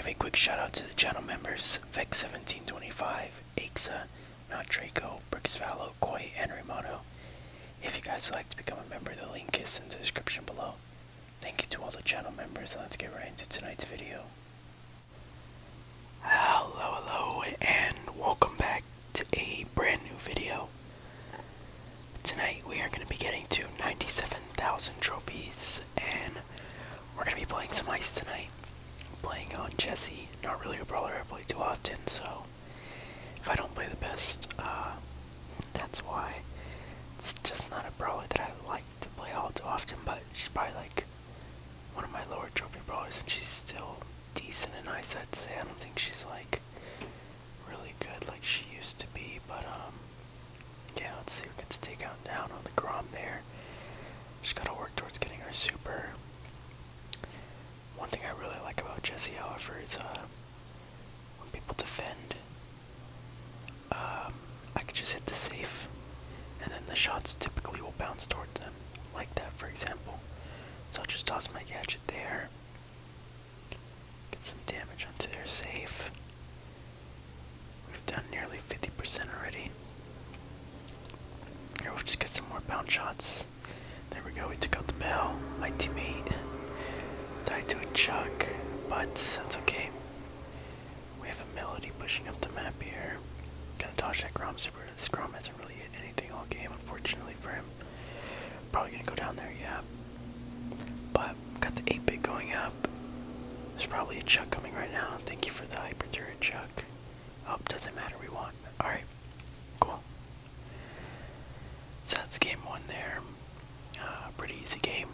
give a quick shout out to the channel members Vex1725, Aixa, Mount Draco, Brixvallow, Koi, and Rimono. If you guys would like to become a member, the link is in the description below. Thank you to all the channel members, and let's get right into tonight's video. Hello, and welcome back to a brand new video. Tonight we are going to be getting to 97,000 trophies, and we're going to be playing some ice tonight. I'm playing on Jesse, not really a brawler I play too often, so if I don't play the best, that's why. It's just not a brawler that I like to play all too often, but she's probably like one of my lower trophy brawlers, and she's still decent in ice, I'd say. I don't think she's like really good like she used to be, but yeah, let's see, we get to take out down on the Grom there. Just gotta work towards getting our super. One thing I really like about Jesse, however, is when people defend, I can just hit the safe, and then the shots typically will bounce towards them, like that for example. So I'll just toss my gadget there, get some damage onto their safe. We've done nearly 50% already. Here, we'll just get some more bounce shots. There we go, we took out the bell. My teammate died to a chuck, but that's okay. We have a Melody pushing up the map here. Gonna dodge that Grom super. This Grom hasn't really hit anything all game, unfortunately for him. Probably gonna go down there, yeah. But got the 8-bit going up. There's probably a chuck coming right now. Thank you for the hyper turret, chuck. Oh, doesn't matter, we won. Alright, cool. So that's game one there. Pretty easy game.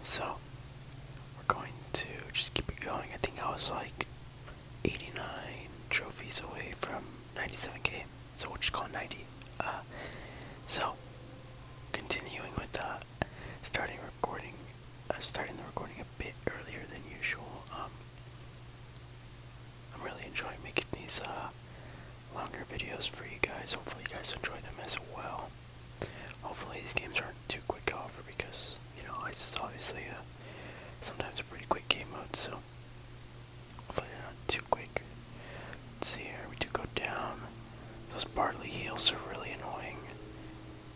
So, we're going to just keep it going. I think I was like 89 trophies away from 97k. So we'll just call it 90. So, continuing with starting the recording a bit earlier than usual. I'm really enjoying making these longer videos for you guys. Hopefully you guys enjoy them as well. Hopefully these games aren't too quick, however, because, you know, ice is obviously sometimes a pretty quick game mode, so hopefully they're not too quick. Let's see here, we do go down. Those Barley heals are really annoying.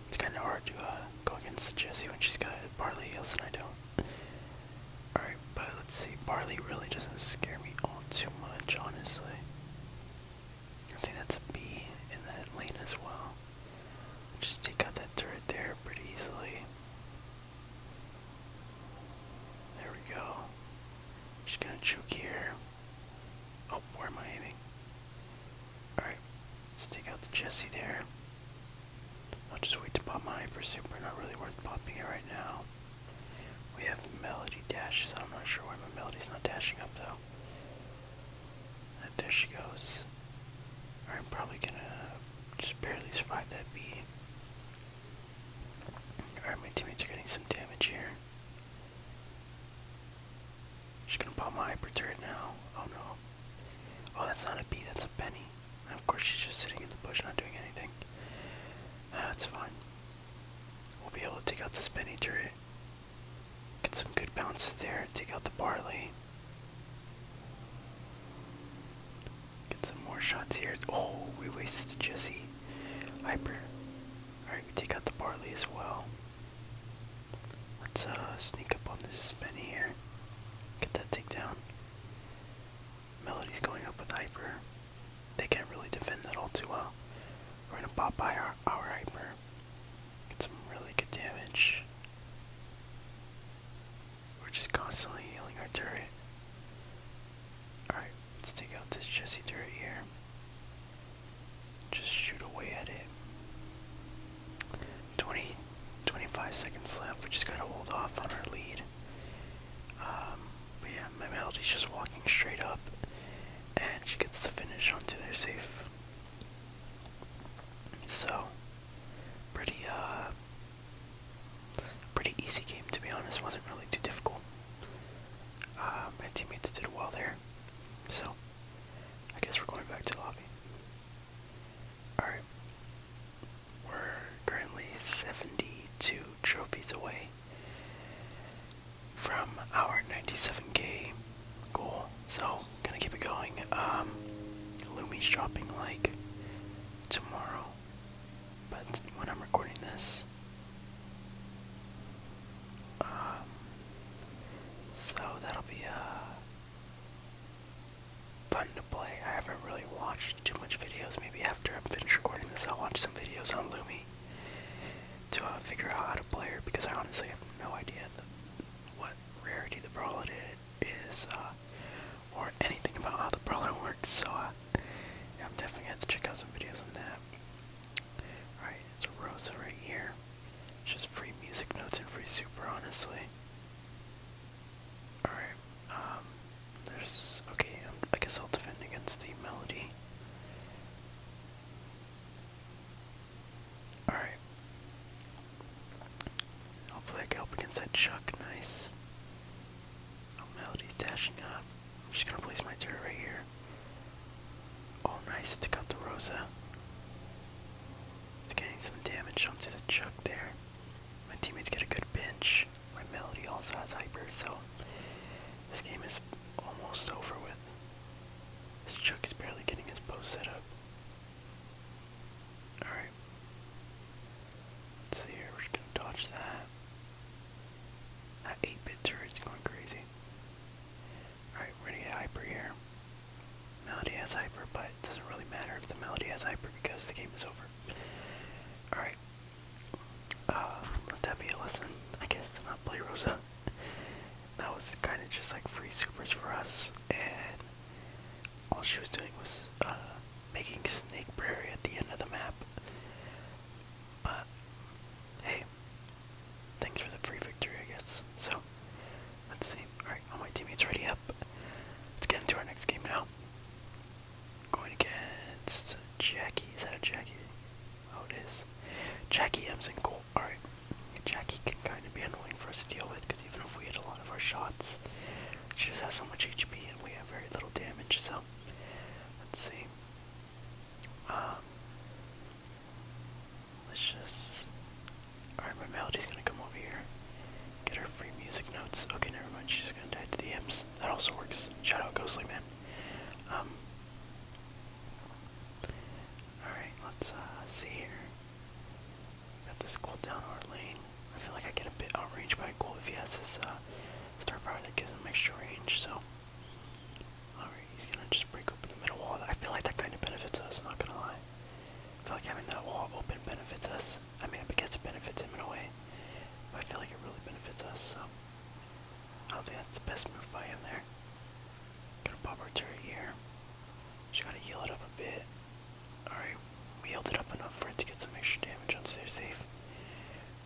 It's kind of hard to go against the Jessie when she's got Barley heals and I don't. Alright, but let's see, Barley really doesn't scare me all too much, honestly. I think that's a B in that lane as well. Just take out that turret there pretty easily. There we go. Just gonna juke here. Oh, where am I aiming? Alright, let's take out the Jessie there. I'll just wait to pop my hyper super, not really worth popping it right now. We have Melody dashes, I'm not sure why my Melody's not dashing up though. And there she goes. Alright, I'm probably gonna just barely survive that B. Alright, my teammates are getting some damage here. Just gonna pop my hyper turret now. Oh no. Oh, that's not a B, that's a Penny. And of course she's just sitting in the bush not doing anything. That's fine. We'll be able to take out this Penny turret. Get some good bounces there, take out the Barley. Get some more shots here. Oh, we wasted the Jessie hyper. Alright, we take out the Barley as well. Let's sneak up on this Penny here. Get that takedown. Melody's going up with hyper. They can't really defend that all too well. We're gonna pop by our hyper. Get some really good damage. We're just constantly healing our turret. Alright, let's take out this Jessie turret here. Just shoot away at it. 25 seconds left. We just gotta hold off on our lead. But yeah, my Melody's just walking straight up, and she gets the finish onto their safe. So, pretty easy game, to be honest. Wasn't really too difficult. My teammates did well there. So, I guess we're going back to lobby. Alright. We're currently 72 trophies away from our 97k goal. So, gonna keep it going. Lumi's dropping like tomorrow, but when I'm recording this, so that'll be fun to play. I haven't really watched too much videos. Maybe after I'm finished recording this, I'll watch some videos on Lumi to figure out how to play her, because I honestly have no idea what rarity the Brawl is, or anything about how the Brawler works. So yeah, I'm definitely gonna have to check out some videos on that. Alright, it's a Rosa right here. It's just free music notes and free super, honestly. Alright, okay, I guess I'll defend against the Melody. Alright. Hopefully I get up against that Chuck, nice. Oh, Melody's dashing up. I'm just gonna place my turret right here. Oh, nice, took out the Rosa. It's getting some damage onto the Chuck there. My teammates get a good pinch. My Melody also has hyper, so this game is almost over with. This Chuck is barely getting his bow set up. Alright. Let's see here, we're just gonna dodge that. That 8-bit turret's going crazy. Alright, we're gonna get hyper here. Melody has hyper, but it doesn't really matter if the Melody has hyper because the game is over. Alright. Let that be a lesson, I guess, to not play Rosa. That was kind of just like free supers for us, and all she was doing was making Snake Prairie at the end of the map. But hey, thanks for the free victory, I guess. So let's see. Alright, all my teammates ready up. Let's get into our next game now. Going against Jackie. Is that a Jackie? Oh, it is. Jackie M's in goal. Alright. Jackie can kind of be annoying for us to deal with, because even if we hit a lot of our shots, she just has so much HP and we have very little damage. So let's see. Let's just. Alright, my Melody's gonna come over here. Get her free music notes. Okay, never mind. She's gonna die to the imps. That also works. Shout out Ghostly Man. Alright, let's see here. Got this cooldown our lane. I feel like I get a bit outranged by Gold if he has his star power that gives him extra range, so. Alright, he's gonna just break open the middle wall. I feel like that kind of benefits us, not gonna lie. I feel like having that wall open benefits us. I mean, I guess it benefits him in a way, but I feel like it really benefits us, so. I don't think that's the best move by him there. Gonna pop our turret here. Just gotta heal it up a bit. Alright, we healed it up enough for it to get some extra damage onto their safe.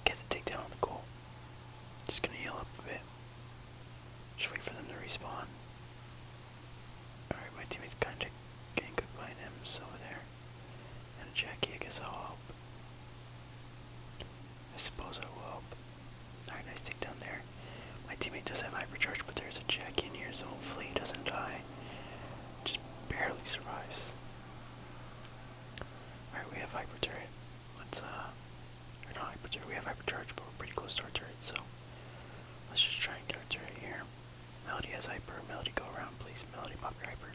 Get the takedown on the goal. Just gonna heal up a bit. Just wait for them to respawn. Alright, my teammate's kinda getting cooked by an M's over there. And a Jackie, I guess I'll help. I suppose I will help. Alright, nice takedown there. My teammate does have hypercharge, but there's a Jackie in here, so hopefully he doesn't die. Just barely survives. Alright, we have hyper turret. Let's or not hyper turret, we have hypercharge, but we're pretty close to our turret, so let's just try and get our turret here. Melody has hyper. Melody, go around, please. Melody, pop your hyper.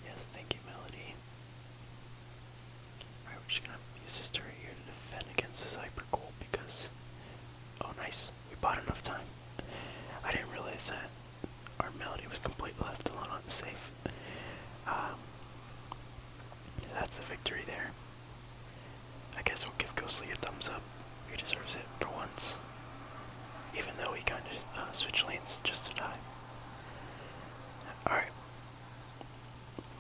Yes, thank you, Melody. Alright, we're just gonna use this turret here to defend against this hyper goal because, oh nice, we bought enough time. I didn't realize that our Melody was completely left alone on the safe. That's the victory there. I guess we'll give Ghostly a thumbs up. He deserves it for once. Even though he kind of switched lanes just to die. Alright.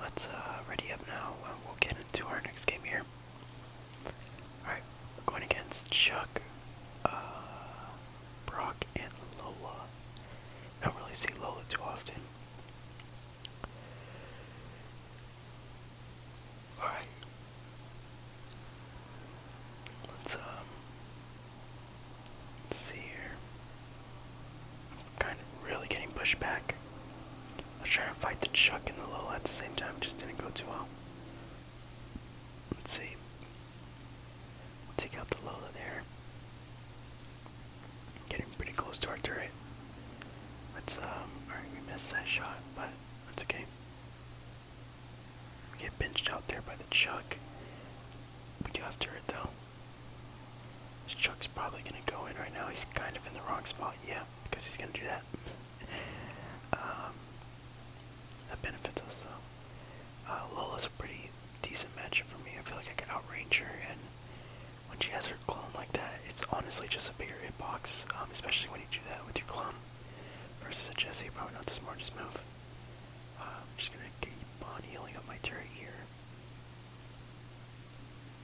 Let's ready up now and we'll get into our next game here. Alright, going against Chuck, Brock, and Lola. I don't really see Lola too often. Alright. Let's see here. I'm kind of really getting pushed back. I was trying to fight the Chuck and the Lola at the same time, it just didn't go too well. Let's see. We'll take out the Lola there. Getting pretty close to our turret. Let's alright, we missed. missed that shot, but that's okay. We get pinched out there by the Chuck. We do have turret though. This Chuck's probably gonna go in right now. He's kind of in the wrong spot, yeah, because he's gonna do that. That benefits us though. Lola's a pretty decent matchup for me. I feel like I can outrange her, and when she has her clone like that, it's honestly just a bigger hitbox, especially when you do that with your clone. Versus a Jessie, probably not the smartest move. I'm just gonna keep on healing up my turret here.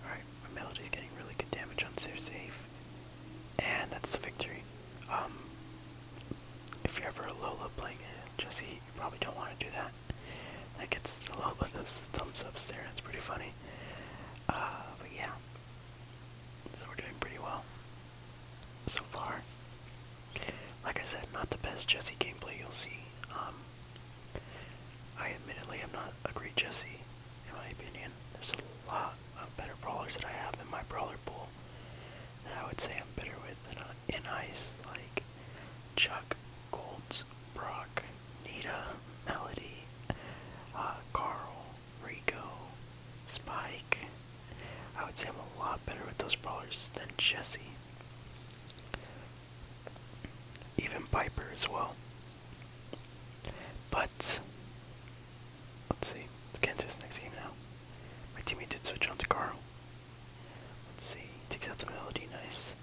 Alright, my Melody's getting really good damage on their save. And that's the victory. If you're ever a Lola playing a Jessie, you probably don't want to do that. That gets the Lola those thumbs ups there, it's pretty funny. But yeah. So we're doing pretty well so far. Like I said, not the best Jessie gameplay you'll see. I admittedly am not a great Jessie, in my opinion. There's a lot of better brawlers that I have in my brawler pool that I would say I'm better with than in Ice, like Chuck, Colts, Brock, Nita, Melody, Carl, Rico, Spike. I would say I'm a lot better with those brawlers than Jessie. Even Piper as well. But let's see. Let's get into this next game now. My teammate did switch on to Carl. Let's see. Takes out the Melody, nice.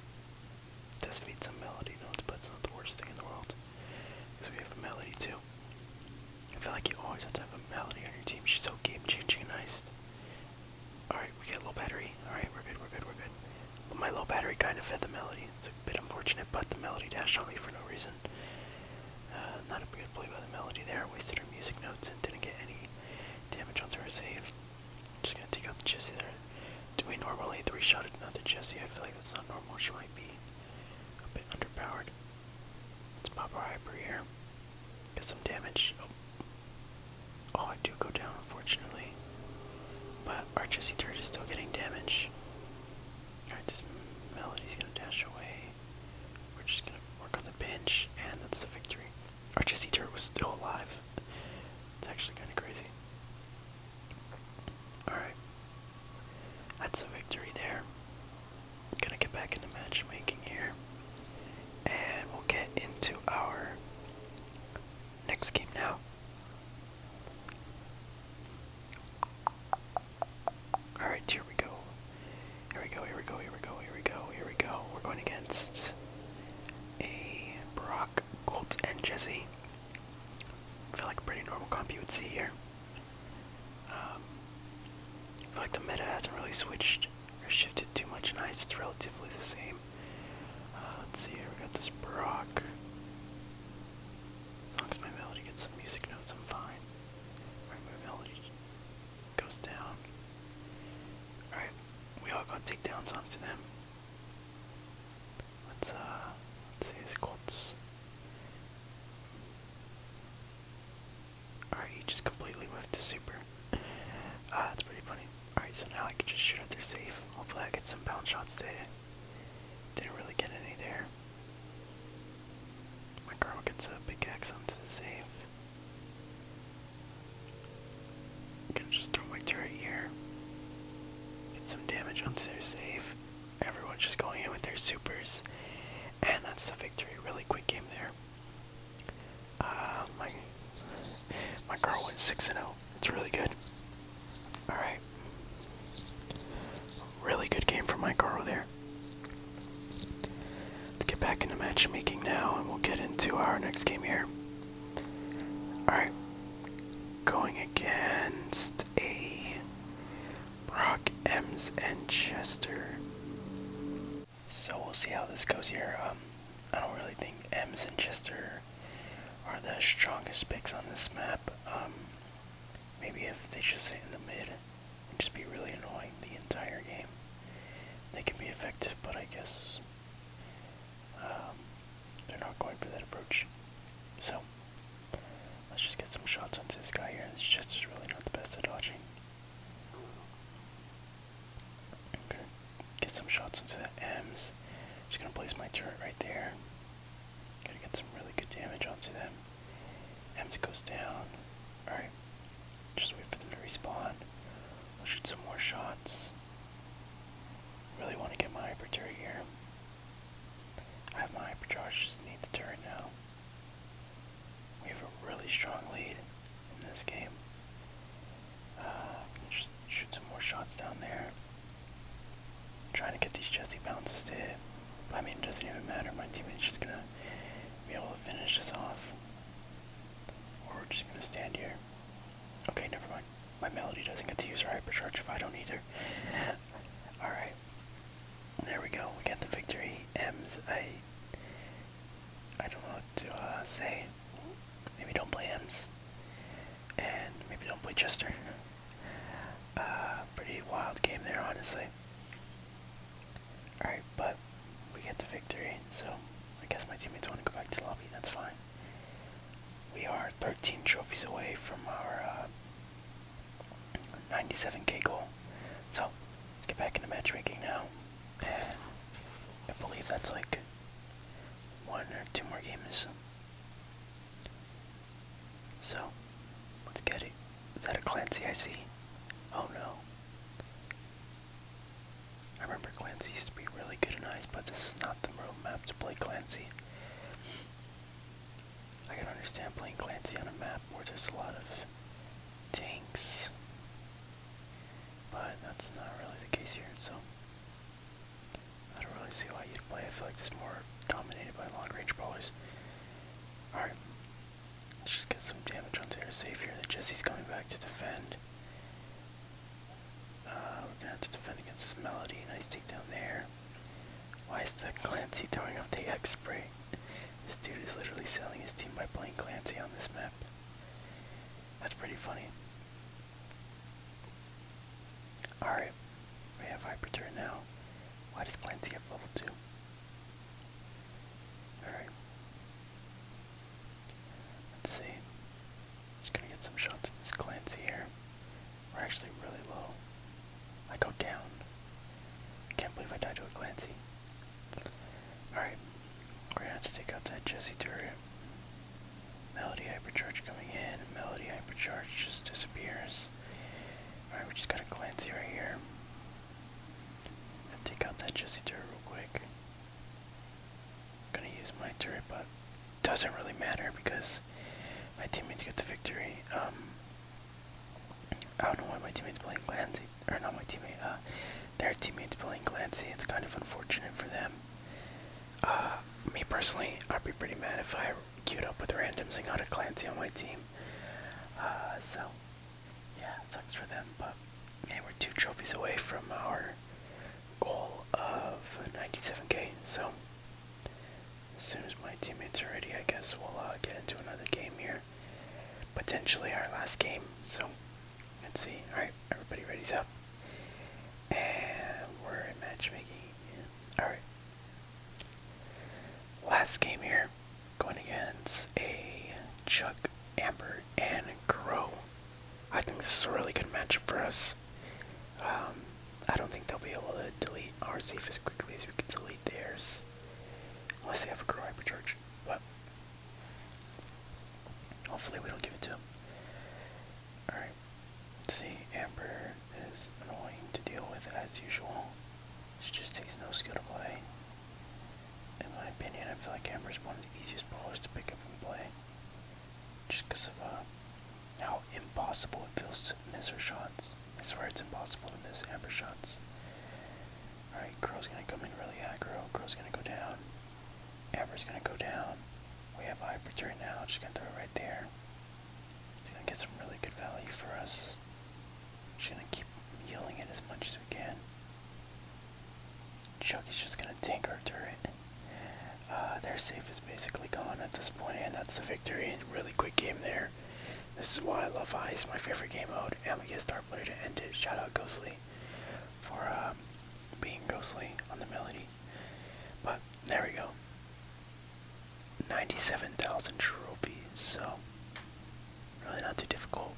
Does feed some Melody notes, but it's not the worst thing in the world. Because we have a Melody too. I feel like you always have to have a Melody on your team. She's so game changing and nice. Alright, we get low battery. Alright, we're good. My low battery kind of fed the Melody. It's a bit unfortunate, but the Melody dashed on me for no reason. Not a good play by the Melody there. Wasted her music notes and didn't get any damage onto her save. Just gonna take out the Jessie there. Do we normally 3-shot another Jessie? I feel like that's not normal. She might be a bit underpowered. Let's pop our hyper here. Get some damage. Oh, I do go down, unfortunately. But our Jessie turret is still getting damage. Alright, this Melody's gonna dash away. We're just gonna work on the pinch, and that's the victory. Our Jessie turret was still alive. It's actually kinda crazy. Alright. That's a victory there. Gonna get back into matchmaking here. And we'll get into our next game now. Alright, here we go. We're going against a Brock, Colt, and Jessie. I feel like a pretty normal comp you would see here. I feel like the meta hasn't really switched or shifted too much in Ice. It's relatively the same. Let's see here, we got this Brock. As long as my Melody gets some music notes, I'm fine. Alright, my Melody goes down. Alright, we all got takedowns onto them. Let's see his Colts. Alright, he just completely whiffed to super. That's pretty funny. Alright, so now I can just shoot at their safe. Hopefully I get some bounce shots today. Didn't really get any there. My girl gets a big axe onto the safe. I'm gonna just throw my turret here. Get some damage onto their save. Everyone's just going in with their supers. And that's the victory. Really quick game there. My girl went 6-0. It's really good. Alright. Really good game for my girl there. Let's get back into matchmaking now and we'll get into our next game here. Alright. Going against a Brock, Ems, and Chester. So we'll see how this goes here. I don't really think Ems and Chester are the strongest picks on this map. Maybe if they just sit in the mid and just be really annoying the entire game, they can be effective, but I guess they're not going for that approach. So let's just get some shots onto this guy here. This Chester's really not the best at dodging. I'm gonna get some shots onto the M's. Just gonna place my turret right there. Gotta get some really good damage onto them. M's teammates goes down. Alright, just wait for them to respawn. We'll shoot some more shots. Really want to get my hyper turret here. I have my hypercharge, just need the turret now. We have a really strong lead in this game. Just shoot some more shots down there. Trying to get these Jesse bounces to hit. But I mean, it doesn't even matter. My teammate's just gonna be able to finish this off. Or we're just gonna stand here. Okay, never mind. My Melody doesn't get to use her hypercharge if I don't either. Alright. There we go. We got the victory. M's, I don't know what to say. Maybe don't play M's. And maybe don't play Chester. Pretty wild game there, honestly. Alright, but we get the victory, so I guess my teammates want to go back to the lobby, that's fine. We are 13 trophies away from our 97k goal. So, let's get back into matchmaking now. And I believe that's like 1 or 2 more games. So, let's get it. Is that a Clancy I see? Oh no. I remember Clancy used to be really good in ice, but this is not the real map to play Clancy. I can understand playing Clancy on a map where there's a lot of tanks, but that's not really the case here, so I don't really see why you'd play. I feel like it's more dominated by long-range brawlers. Alright, let's just get some damage onto our save here. The Jesse's coming back to defend. We're gonna have to defend against this Melody. Nice takedown there. Why is the Clancy throwing up the X spray? This dude is literally selling his team by playing Clancy on this map. That's pretty funny. Alright, we have hyper turret now. Why does Clancy have level 2? Alright. Let's see. Just gonna get some shots at this Clancy here. We're actually really low. I go down. I can't believe I died to a Clancy. Alright. We're gonna have to take out that Jesse turret. Melody hypercharge coming in. Melody hypercharge just disappears. Alright, we just got a Clancy right here. Gonna take out that Jesse turret real quick. Gonna use my turret, but doesn't really matter because my teammates get the victory. I don't know why my teammate's playing Clancy, or not my teammate, their teammate's playing Clancy. It's kind of unfortunate for them. Me personally, I'd be pretty mad if I queued up with randoms and got a Clancy on my team. So, yeah, it sucks for them, but hey, we're 2 trophies away from our goal of 97k, so as soon as my teammates are ready, I guess we'll get into another game here. Potentially our last game, so let's see. Alright, everybody ready's up. And we're in matchmaking. Alright. Last game here, going against a Chuck, Amber, and Crow. I think this is a really good matchup for us. I don't think they'll be able to delete our safe as quickly as we can delete theirs. Unless they have a Crow hypercharge. But hopefully we don't give it to them. Alright. Let's see. Amber is annoying to deal with as usual. She just takes no skill to play. In my opinion, I feel like Amber is one of the easiest brawlers to pick up and play. Just because of how impossible it feels to miss her shots. I swear it's impossible to miss Amber shots. Alright, Crow's gonna come in really aggro. Crow's gonna go down. Amber's gonna go down. We have hyper turret now. Just gonna throw it right there. It's gonna get some really good value for us. Just gonna keep healing it as much as we can. Chuck is just gonna tank our turret. Their safe is basically gone at this point, and that's the victory. Really quick game there. This is why I love Ice, my favorite game mode, and we get Star Player to end it. Shout out Ghostly for being Ghostly on the Melody. But there we go. 97,000 trophies, so really not too difficult.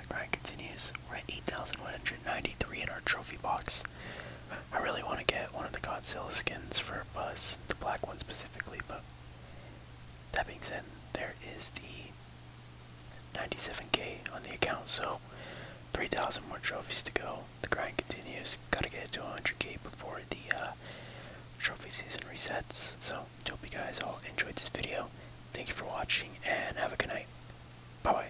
Grind continues. We're at 8,193 in our trophy box. I really want to get one of the Godzilla skins for Buzz, the black one specifically, but that being said, there is the 97k on the account, so 3,000 more trophies to go. The grind continues. Gotta get to 100k before the trophy season resets. So, hope you guys all enjoyed this video. Thank you for watching, and have a good night. Bye bye.